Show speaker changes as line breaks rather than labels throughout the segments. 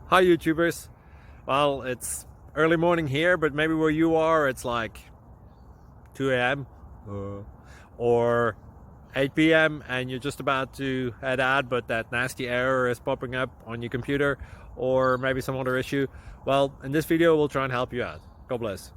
Hi YouTubers. Well, it's early morning here, but maybe where you are it's like 2 a.m. Or 8 p.m. and you're just about to head out, but that nasty error is popping up on your computer, or maybe some other issue. Well, in this video we'll try and help you out. God bless.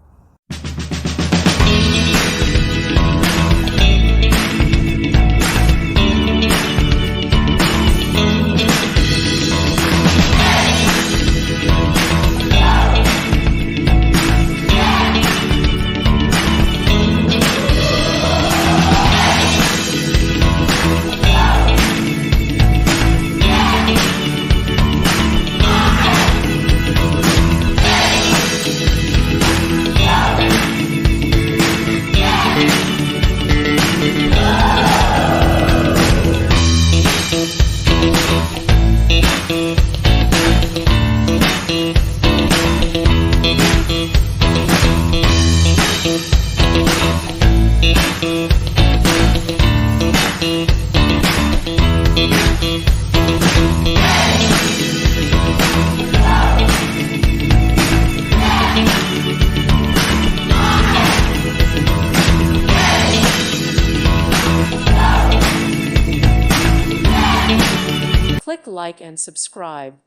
Click like and subscribe.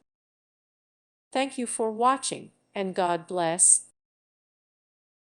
Thank you for watching, and God bless.